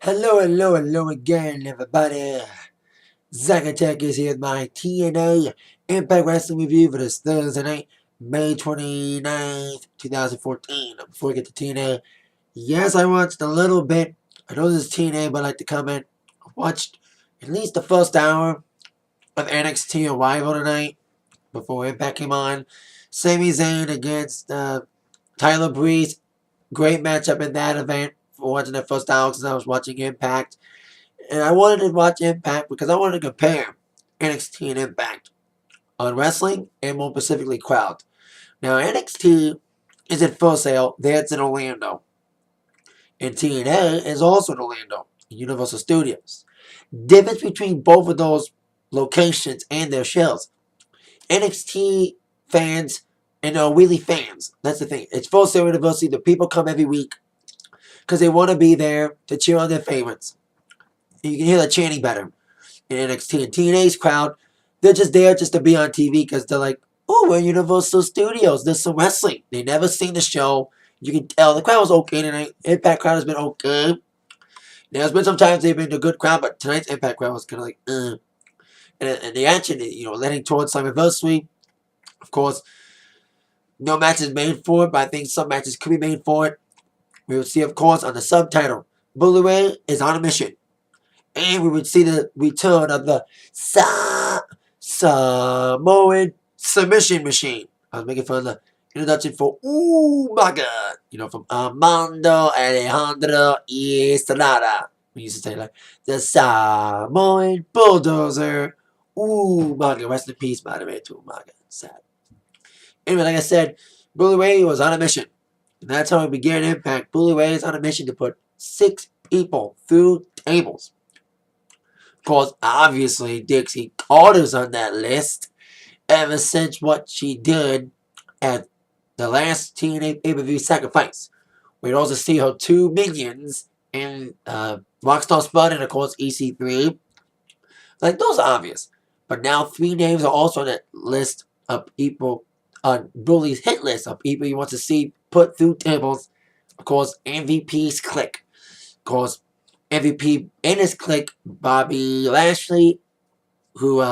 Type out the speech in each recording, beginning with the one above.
Hello again, everybody. Zack Attack is here with my TNA Impact Wrestling review for this Thursday night, May 29th, 2014. Before we get to TNA, yes, I watched a little bit. I know this is TNA, but I like to comment. I watched at least the first hour of NXT Arrival tonight before Impact came on. Sami Zayn against Tyler Breeze. Great matchup in that event for watching the first hour because I was watching Impact. And I wanted to watch Impact because I wanted to compare NXT and Impact on wrestling and more specifically crowd. Now NXT is in Full Sail, that's in Orlando. And TNA is also in Orlando, Universal Studios. Difference between both of those locations and their shows. NXT fans and are really fans. That's the thing. It's Full Sail University. The people come every week because they want to be there to cheer on their favorites. You can hear the chanting better in NXT and TNA's crowd. They're just there just to be on TV because they're like, oh, we're Universal Studios. There's some wrestling. They never seen the show. You can tell the crowd was okay tonight. Impact crowd has been okay. There's been sometimes they've been a good crowd, but tonight's Impact crowd was kind of like, And the action, leading towards Slammiversary. Of course, no match is made for it, but I think some matches could be made for it. We will see, of course, on the subtitle, Bully Ray is on a mission. And we would see the return of the Samoan submission machine. I was making fun of the introduction for Ooh my God, from Armando Alejandro Estrada. We used to say like the Samoan bulldozer. Ooh my God, rest in peace, by the way, too. My God, sad. Anyway, like I said, Bully Ray was on a mission. And that's how we began Impact. Bully Ray is on a mission to put 6 people through tables. Of course, obviously, Dixie Carter's on that list ever since what she did at the last TNA pay-per-view Sacrifice. We'd also see her 2 minions in Rockstar Spud and, of course, EC3. Like, those are obvious. But now 3 names are also on that list of people, on Bully's hit list of people he wants to see put through tables. Of course, MVP's clique. Of course, MVP in his clique, Bobby Lashley, who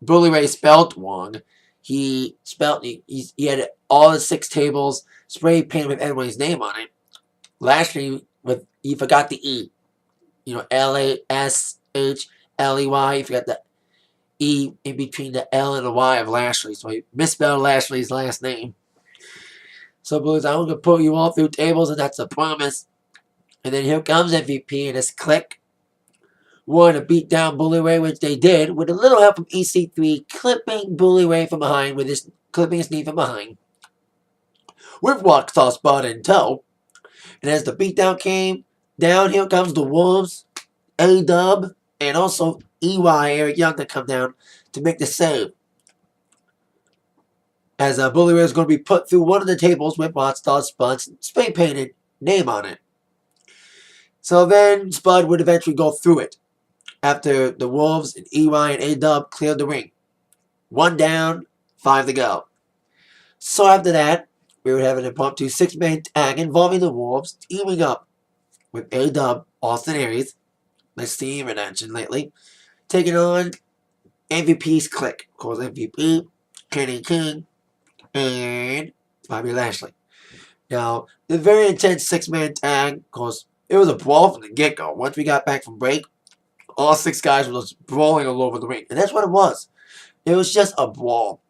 Bully Ray spelled wrong. He had all the 6 tables spray painted with everybody's name on it. Lashley, he forgot the E. Lashley. He forgot the E in between the L and the Y of Lashley. So he misspelled Lashley's last name. So Bully's, I'm going to put you all through tables, and that's a promise. And then here comes MVP and his clique. Wanted to beat down Bully Ray, which they did, with a little help from EC3, clipping Bully Ray from behind, clipping his knee from behind. With Rockstar Spot in tow. And as the beatdown came down, here comes the Wolves, A-Dub, and also EY, Eric Young, to come down to make the save. As Bully Ray is going to be put through one of the tables with Rockstar Spud's spray painted name on it. So then Spud would eventually go through it after the Wolves and EY and A-Dub cleared the ring. 1 down, 5 to go. So after that, we would have an impromptu 6-man tag involving the Wolves teaming up with A-Dub, Austin Aries, let's see him in action lately, taking on MVP's clique. Of course, MVP, Kenny King, and Bobby Lashley. Now, the very intense 6-man tag, of course, it was a brawl from the get-go. Once we got back from break, all 6 guys were just brawling all over the ring. And that's what it was. It was just a brawl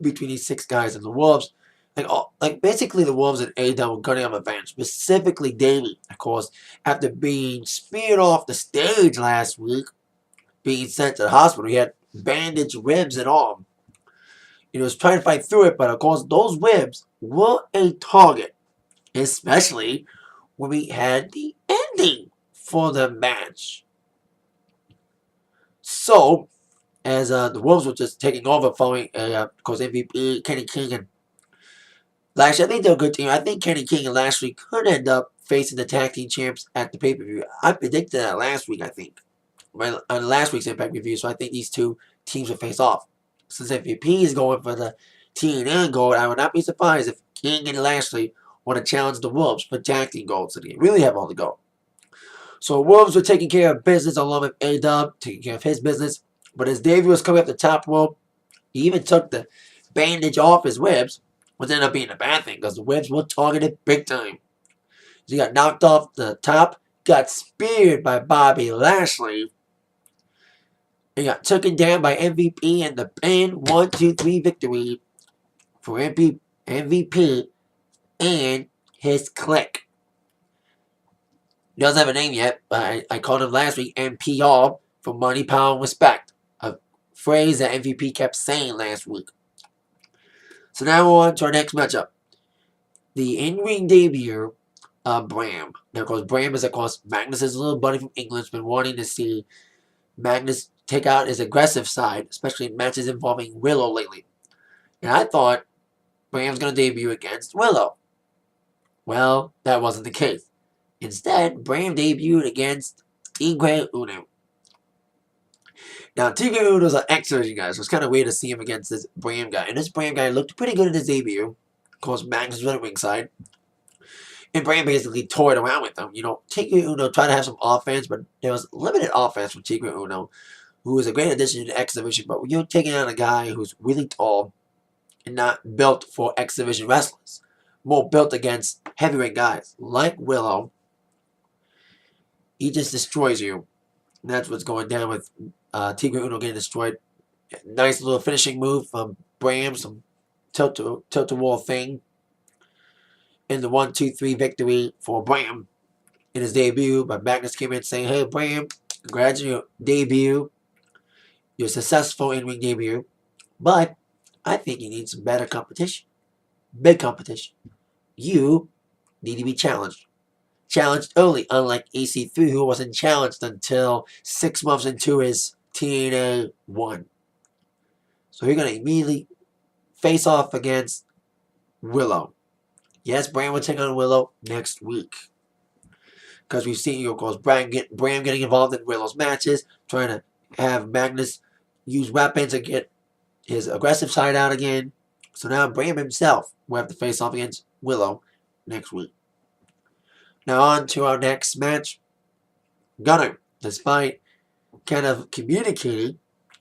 between these 6 guys and the Wolves. Basically the Wolves and A-Dub were gunning up advantage. Specifically Davey, of course, after being speared off the stage last week, being sent to the hospital. He had bandaged ribs and all. He was trying to fight through it, but of course those ribs were a target. Especially when we had the ending for the match. So, as the Wolves were just taking over following, of course, MVP, Kenny King, and Lashley. I think they're a good team. I think Kenny King and Lashley could end up facing the tag team champs at the pay-per-view. I predicted that last week, I think. On last week's Impact review, so I think these 2 teams will face off. Since MVP is going for the TNA gold, I would not be surprised if King and Lashley want to challenge the Wolves for tag team gold, so they really have all the gold. So Wolves were taking care of business along with A-Dub, taking care of his business. But as Davey was coming up the top rope, he even took the bandage off his ribs, which ended up being a bad thing because the ribs were targeted big time. He got knocked off the top, got speared by Bobby Lashley. He got taken down by MVP and the pin 1-2-3 victory for MVP and his clique. He doesn't have a name yet, but I called him last week NPR for Money, Power, and Respect. A phrase that MVP kept saying last week. So now we're on to our next matchup. The in-ring debut of Bram. Now, of course, Bram is, of course, Magnus' little buddy from England. Has been wanting to see Magnus take out his aggressive side, especially in matches involving Willow lately. And I thought Bram's going to debut against Willow. Well, that wasn't the case. Instead, Bram debuted against Tigre Uno. Now, Tigre Uno's an ex-Division guy, so it's kind of weird to see him against this Bram guy. And this Bram guy looked pretty good in his debut. Of course, Magnus was on the ringside. And Bram basically toyed around with him. You know, Tigre Uno tried to have some offense, but there was limited offense from Tigre Uno, who was a great addition to the X-Division. But when you're taking out a guy who's really tall and not built for X-Division wrestlers, more built against heavyweight guys like Willow, he just destroys you. And that's what's going down with Tigre Uno getting destroyed. Nice little finishing move from Bram, some tilt-to-wall thing. In the 1-2-3 victory for Bram in his debut. But Magnus came in saying, hey, Bram, congrats on your debut. Your successful in-ring debut. But I think you need some better competition. Big competition. You need to be challenged. Challenged early, unlike EC3, who wasn't challenged until 6 months into his TNA 1. So you're going to immediately face off against Willow. Yes, Bram will take on Willow next week. Because we've seen, of course, Bram getting involved in Willow's matches, trying to have Magnus use weapons to get his aggressive side out again. So now Bram himself will have to face off against Willow next week. Now on to our next match. Gunner, despite kind of communicating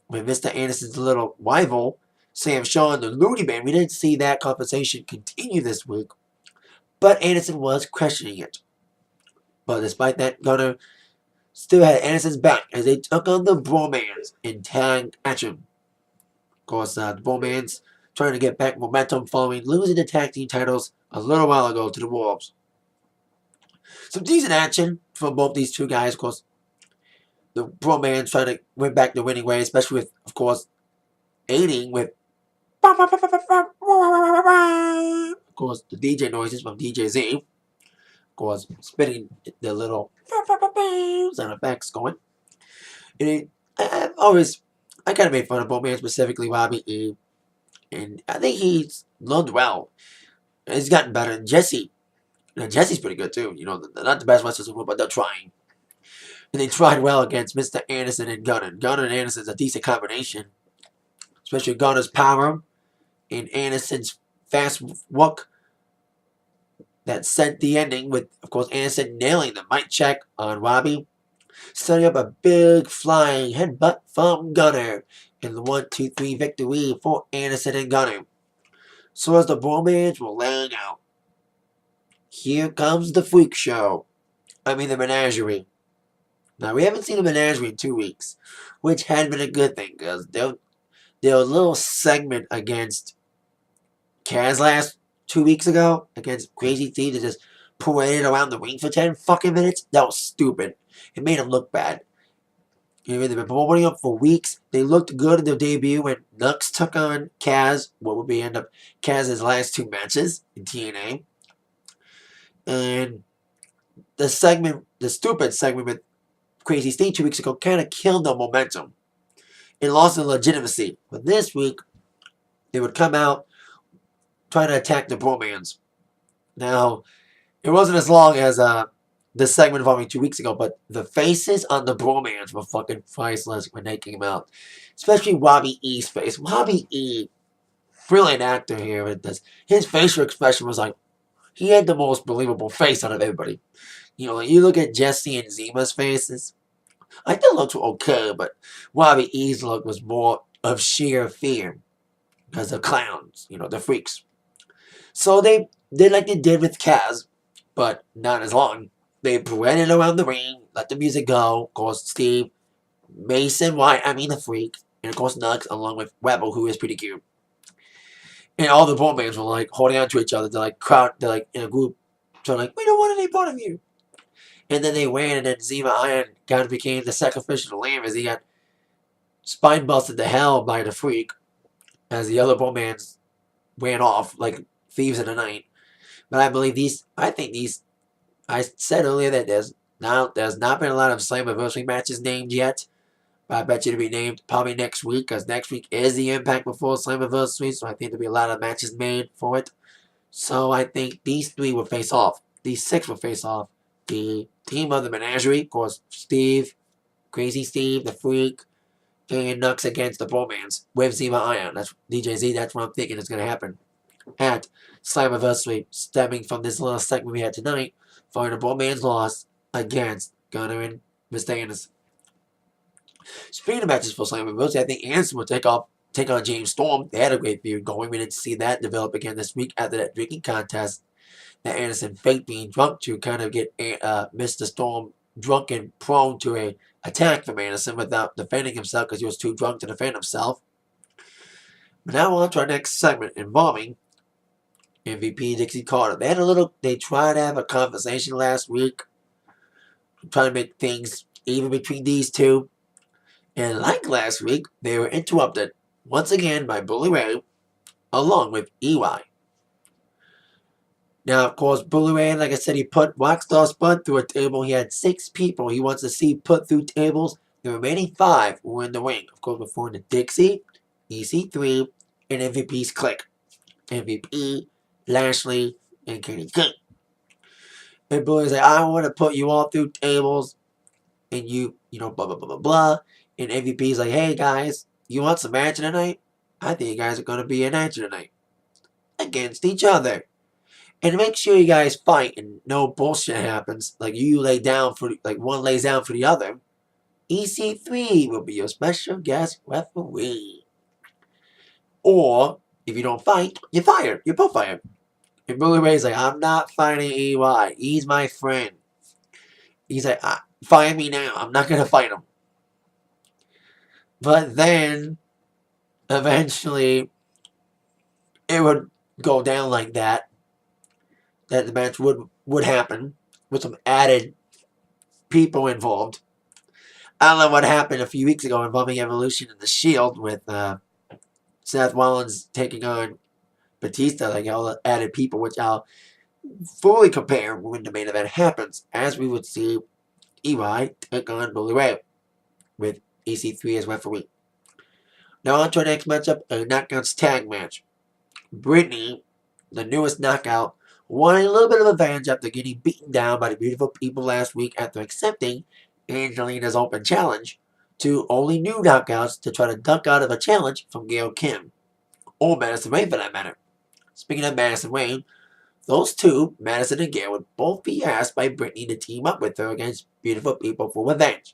with Mr. Anderson's little rival, Sam Shaw and the Looney Band, we didn't see that conversation continue this week. But Anderson was questioning it. But despite that, Gunner still had Anderson's back as they took on the Bullmans in tag action. Of course, the Bullmans trying to get back momentum following losing the tag team titles a little while ago to the Wolves. Some decent action from both these two guys. Of course, the Bullmans trying to win back the winning way, especially with, of course, aiding with of course, the DJ noises from DJ Z. Of course, spitting the little sound effects going. And I kind of made fun of Bullman, specifically Robbie E. And I think he's learned well. He's gotten better. And Jesse, Jesse's pretty good too. You know, they're not the best wrestlers in the world, but they're trying. And they tried well against Mr. Anderson and Gunner. Gunner and Anderson's a decent combination. Especially Gunner's power and Anderson's fast work that sent the ending with, of course, Anderson nailing the mic check on Robbie, setting up a big flying headbutt from Gunner in the 1-2-3 victory for Anderson and Gunner. So as the Bullmans were laying out, here comes the freak show. I mean the Menagerie. Now, we haven't seen the Menagerie in 2 weeks, which had been a good thing, because there was a little segment against Kaz last 2 weeks ago, against Crazy Steve, that just paraded around the ring for 10 fucking minutes. That was stupid. It made him look bad. You know, they've been promoting up for weeks. They looked good in their debut when Nux took on Kaz, what would be end up Kaz's last 2 matches in TNA. And the stupid segment with Crazy Steve 2 weeks ago kind of killed the momentum. It lost the legitimacy. But this week, they would come out trying to attack the Bullmans. Now, it wasn't as long as the segment involving 2 weeks ago, but the faces on the Bullmans were fucking priceless when they came out. Especially Robbie E's face. Robbie E, brilliant actor here. His facial expression was like, he had the most believable face out of everybody. You know, you look at Jesse and Zima's faces. I think looks were okay, but Robbie E's look was more of sheer fear because they're clowns. You know, they're freaks. So they did like they did with Kaz, but not as long. They paraded around the ring, let the music go. Of course, Steve, Mason White, I mean the freak, and of course Nugs, along with Rebel, who is pretty cute. And all the Bullmans were like holding on to each other. They're like in a group, so like, we don't want any part of you. And then they ran, and then Zima Iron kind of became the sacrificial lamb as he got spine busted to hell by the freak as the other Bullmans ran off like thieves in the night. But I said earlier that there's not been a lot of Slammiversary matches named yet. But I bet you to be named probably next week, because next week is the Impact before Slammiversary, so I think there'll be a lot of matches made for it. So I think these three will face off. These six will face off. The team of the Menagerie, of course, Steve, Crazy Steve, the Freak, and Nux against the Bullmans with Zima Iron. That's DJZ, that's what I'm thinking is going to happen at Slammiversary, stemming from this little segment we had tonight, for the Bullman's loss against Gunner and Mr. Anderson. Speaking of matches for Slammiversary, I think Anderson will take on James Storm. They had a great feud going. We didn't see that develop again this week after that drinking contest that Anderson faked being drunk to kind of get Mr. Storm drunk and prone to a attack from Anderson without defending himself because he was too drunk to defend himself. But now on to our next segment involving MVP Dixie Carter. They tried to have a conversation last week, trying to make things even between these two. And like last week, they were interrupted once again by Bully Ray, along with EY. Now, of course, Bully Ray, like I said, he put Rockstar Spud through a table. He had 6 people he wants to see put through tables. The remaining 5 were in the ring. Of course, before the Dixie, EC3, and MVP's clique. MVP, Lashley, and Kenny King. And Bully's like, I want to put you all through tables, and you know, blah, blah, blah, blah, blah. And MVP's like, hey, guys, you want some action tonight? I think you guys are going to be in action tonight. Against each other. And make sure you guys fight and no bullshit happens. Like one lays down for the other. EC3 will be your special guest referee. Or, if you don't fight, you're fired. You're both fired. And Bully Ray's like, I'm not fighting EY. He's my friend. He's like, fire me now. I'm not going to fight him. But then, eventually, it would go down like that. That the match would happen with some added people involved. I don't know what happened a few weeks ago involving Evolution and the Shield with Seth Rollins taking on Batista, like all the added people, which I'll fully compare when the main event happens, as we would see EY take on Bully Ray with EC3 as referee. Now on to our next matchup, a Knockouts tag match. Brittany, the newest Knockout, won a little bit of advantage after getting beaten down by the beautiful people last week after accepting Angelina's open challenge to only new Knockouts to try to duck out of a challenge from Gail Kim, or Madison Rayne for that matter. Speaking of Madison Rayne, those two, Madison and Gail, would both be asked by Brittany to team up with her against beautiful people for revenge.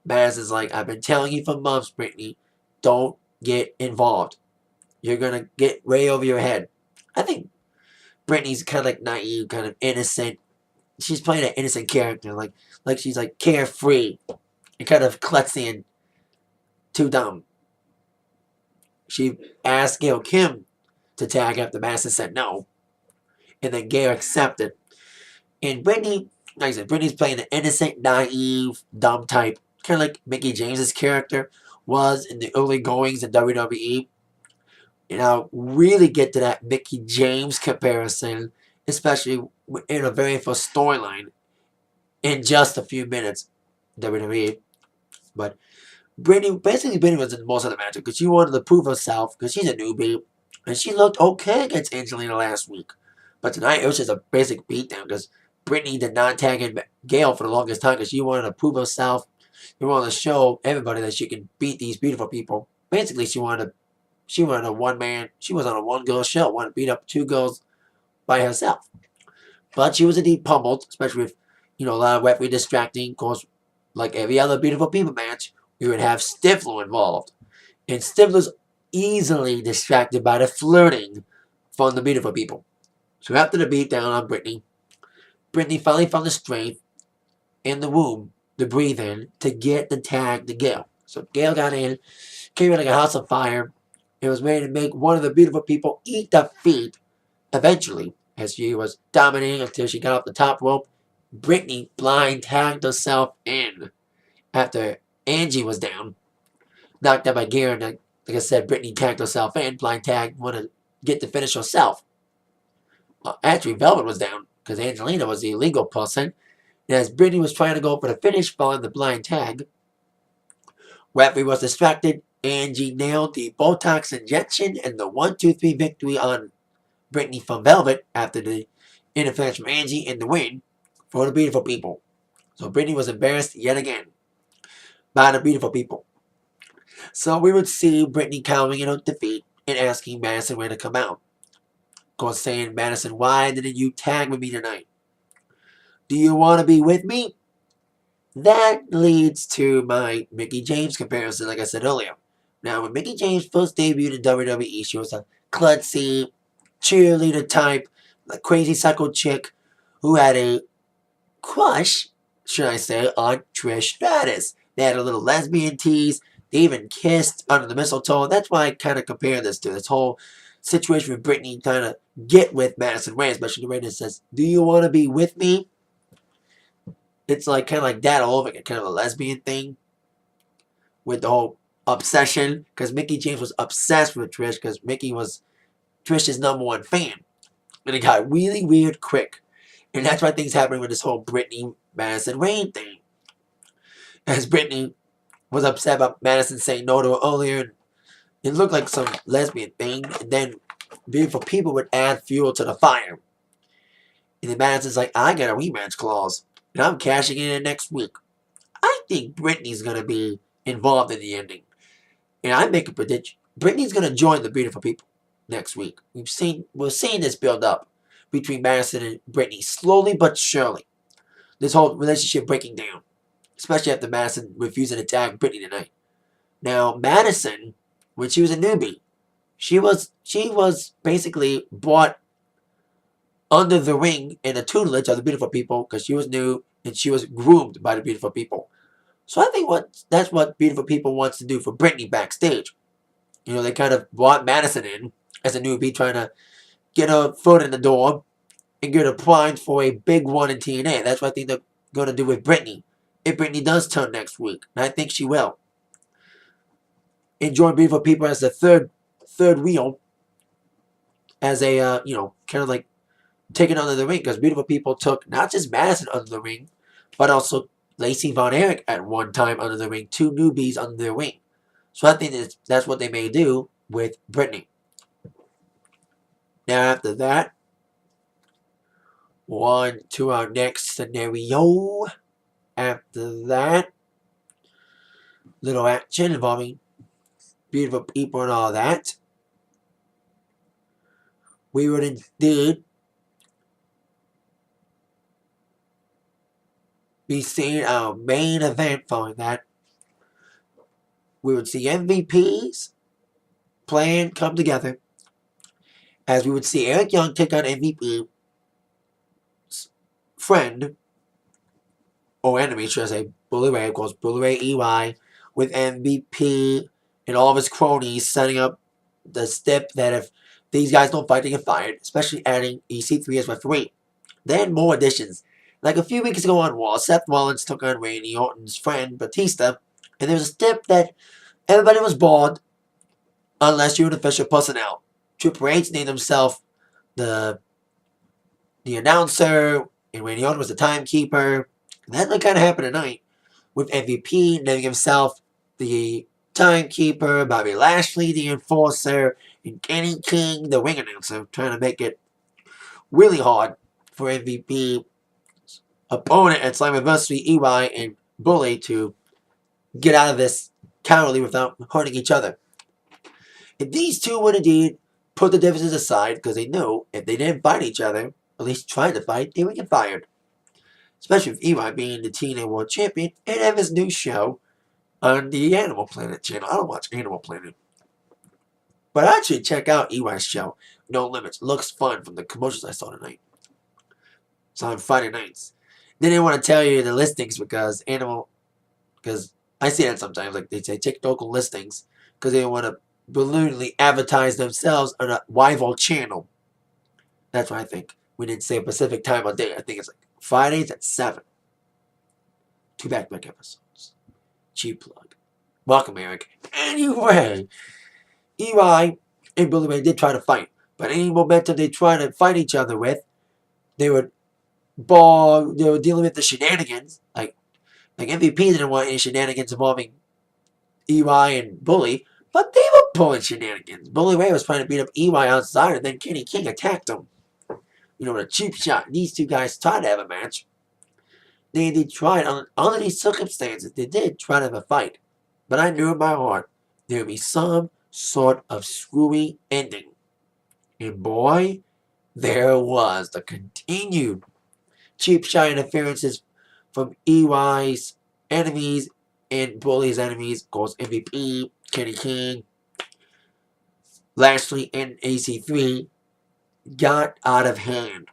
Madison's like, I've been telling you for months, Brittany, don't get involved. You're going to get way over your head. I think Brittany's kind of like naive, kind of innocent. She's playing an innocent character, like she's like carefree and kind of klutzy and too dumb. She asked Gail Kim to tag after Madison said no, and then Gail accepted. And Brittany, like I said, Brittany's playing an innocent, naive, dumb type, kind of like Mickie James's character was in the early goings in WWE. And I'll really get to that Mickie James comparison, especially in a very first storyline, in just a few minutes, WWE. But Brittany was in most of the match because she wanted to prove herself because she's a newbie, and she looked okay against Angelina last week. But tonight it was just a basic beatdown because Brittany did not tag in Gail for the longest time because she wanted to prove herself. She wanted to show everybody that she can beat these beautiful people. Basically, she wanted a one-man. She was on a one-girl show. Wanted to beat up 2 girls by herself. But she was indeed pummeled, especially with, a lot of referee distracting. Of course, like every other Beautiful People match, we would have Stifler involved. And Stifler's easily distracted by the flirting from the Beautiful People. So after the beatdown on Brittany, Brittany finally found the strength in the womb to breathe in to get the tag to Gail. So Gail got in, came in like a house on fire, and was ready to make one of the Beautiful People eat defeat eventually, as she was dominating until she got off the top rope. Brittany blind tagged herself in after Angie was down, knocked out by Garen. Like I said, Brittany tagged herself in, blind tag, wanted to get the finish herself. Actually, Velvet was down because Angelina was the illegal person. And as Brittany was trying to go for the finish following the blind tag, referee was distracted. Angie nailed the Botox injection and the 1-2-3 victory on Brittany from Velvet after the interference from Angie in the win for the Beautiful People. So Brittany was embarrassed yet again by the Beautiful People. So we would see Brittany cowering in her defeat and asking Madison where to come out. Of course, saying, Madison, why didn't you tag with me tonight? Do you want to be with me? That leads to my Mickie James comparison, like I said earlier. Now, when Mickie James first debuted in WWE, she was a klutzy, cheerleader type, a crazy psycho chick who had a crush, should I say, on Trish Stratus. They had a little lesbian tease. They even kissed under the mistletoe. That's why I kind of compare this to this whole situation with Brittany trying to get with Madison Rayne, especially the way that says, do you want to be with me? It's like kind of like that all over again, kind of a lesbian thing with the whole obsession, because Mickie James was obsessed with Trish because Mickie was Trish's #1 fan. And it got really weird quick. And that's why things happening with this whole Brittany Madison Rayne thing. As Brittany was upset about Madison saying no to her earlier, and it looked like some lesbian thing, and then Beautiful People would add fuel to the fire. And then Madison's like, I got a rematch clause, and I'm cashing in next week. I think Brittany's going to be involved in the ending. And I make a prediction. Brittany's going to join the Beautiful People next week. We're seeing this build up between Madison and Brittany, slowly but surely. This whole relationship breaking down. Especially after Madison refusing to tag Brittany tonight. Now, Madison, when she was a newbie, she was basically brought under the ring in the tutelage of the Beautiful People because she was new and she was groomed by the Beautiful People. So I think that's what Beautiful People wants to do for Brittany backstage. They kind of brought Madison in as a newbie, trying to get her foot in the door and get her primed for a big one in TNA. That's what I think they're going to do with Brittany. If Brittany does turn next week, and I think she will. And join Beautiful People as the third wheel, as a, kind of like taking under the ring, because Beautiful People took not just Madison under the ring, but also Lacey Von Erich at one time under the ring, 2 newbies under their wing. So I think that's what they may do with Brittany. Now after that, on to our next scenario. After that, little action involving Beautiful People and all that. We would indeed be seeing our main event following that. We would see MVP's plan come together, as we would see Eric Young take on MVP's friend, or enemy, should I say, Bully Ray, of course, Bully Ray EY, with MVP and all of his cronies setting up the step that if these guys don't fight, they get fired, especially adding EC3 as referee. Then more additions. Like a few weeks ago on Raw, Seth Rollins took on Randy Orton's friend, Batista, and there was a step that everybody was bald unless you're an official personnel. Triple H named himself the announcer, and Randy Orton was the timekeeper. And that kind of happened tonight, with MVP naming himself the timekeeper, Bobby Lashley the enforcer, and Kenny King the ring announcer, trying to make it really hard for MVP opponent at Slammiversary, EY and Bully, to get out of this cowardly without hurting each other. If these two would indeed put the differences aside, because they knew if they didn't fight each other, at least tried to fight, they would get fired. Especially with EY being the TNA World Champion and have his new show on the Animal Planet channel. I don't watch Animal Planet. But I actually check out EY's show, No Limits. Looks fun from the commercials I saw tonight. It's on Friday nights. They didn't want to tell you the listings because I see that sometimes, like they say, check local listings because they want to balloonly advertise themselves on a rival channel. That's what I think. We didn't say a Pacific time or day. I think it's like Fridays at 7. 2 back-to-back episodes. Cheap plug. Welcome, Eric. Anyway, EY and Bullman did try to fight, but any momentum they tried to fight each other with, they were dealing with the shenanigans. Like MVP didn't want any shenanigans involving EY and Bully, but they were pulling shenanigans. Bully Ray was trying to beat up EY outside, and then Kenny King attacked him. With a cheap shot. These two guys tried to have a match. They tried, under these circumstances, they did try to have a fight. But I knew in my heart there would be some sort of screwy ending. And boy, there was. The continued cheap shot interferences from EY's enemies and Bully's enemies. Of course, MVP, Kenny King, Lashley, and AC3 got out of hand.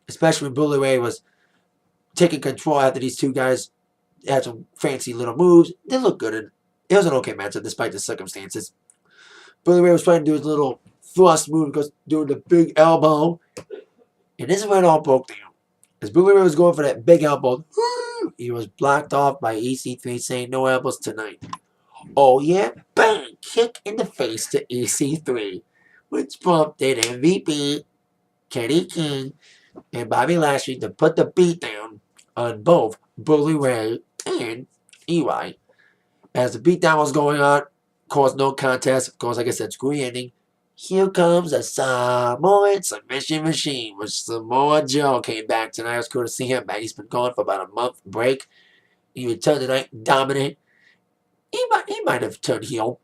Especially when Bully Ray was taking control after these two guys had some fancy little moves. They looked good. It was an okay matchup despite the circumstances. Bully Ray was trying to do his little thrust move, doing the big elbow. And this is where it all broke down. As Bully Ray was going for that big elbow, he was blocked off by EC3 saying no elbows tonight. Oh yeah? Bang! Kick in the face to EC3, which prompted MVP, Kenny King, and Bobby Lashley to put the beat down on both Bully Ray and EY. As the beatdown was going on, caused no contest. Of course, like I said, screwy ending. Here comes a Samoan submission machine, which Samoa Joe came back tonight. It was cool to see him back. He's been gone for about a month break. He returned tonight, dominant. He might have turned heel,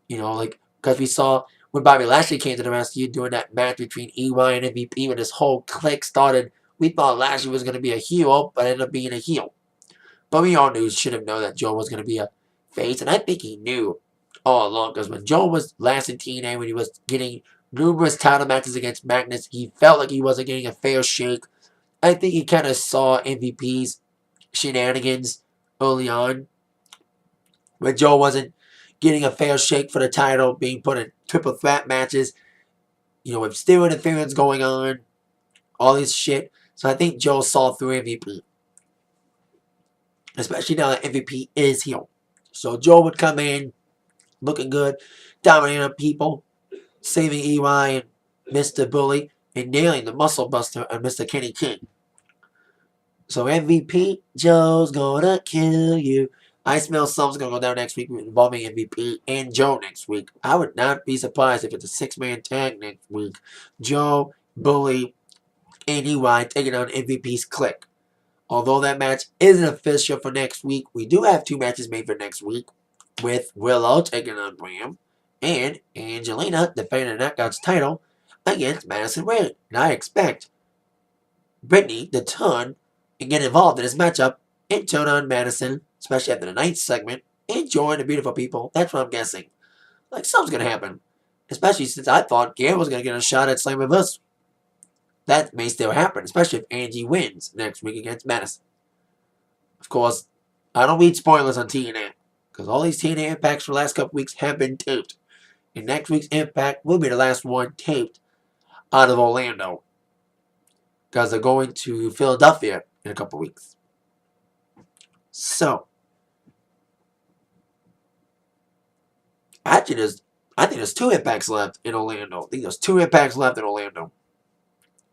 because we saw when Bobby Lashley came to the rescue during that match between EY and MVP when this whole clique started. We thought Lashley was going to be a heel, but ended up being a heel. But we all should have known that Joe was going to be a face, and I think he knew all along, because when Joe was last in TNA, when he was getting numerous title matches against Magnus, he felt like he wasn't getting a fair shake. I think he kind of saw MVP's shenanigans early on, when Joe wasn't getting a fair shake for the title, being put in triple threat matches, with still interference going on, all this shit. So I think Joe saw through MVP. Especially now that MVP is heel. So Joe would come in, looking good, dominating on people, saving EY and Mr. Bully, and nailing the Muscle Buster on Mr. Kenny King. So MVP, Joe's gonna kill you. I smell something's gonna go down next week involving MVP and Joe next week. I would not be surprised if it's a 6-man tag next week. Joe, Bully, and EY taking on MVP's clique. Although that match isn't official for next week, we do have 2 matches made for next week, with Willow taking on Bram and Angelina defending the Knockouts title against Madison Rayne. And I expect Brittany to turn and get involved in this matchup and turn on Madison, especially after the 9th segment, and join the beautiful people. That's what I'm guessing. Like, something's going to happen. Especially since I thought Gail was going to get a shot at Slammiversary. That may still happen, especially if Angie wins next week against Madison. Of course, I don't read spoilers on TNA, because all these TNA Impacts for the last couple weeks have been taped. And next week's Impact will be the last one taped out of Orlando, because they're going to Philadelphia in a couple weeks. So, I think there's 2 Impacts left in Orlando. I think there's 2 Impacts left in Orlando.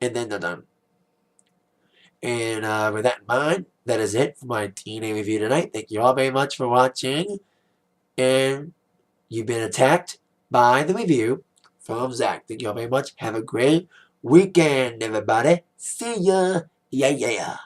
And then they're done. And with that in mind, that is it for my TNA review tonight. Thank you all very much for watching. And you've been attacked by the review from Zach. Thank you all very much. Have a great weekend, everybody. See ya. Yeah.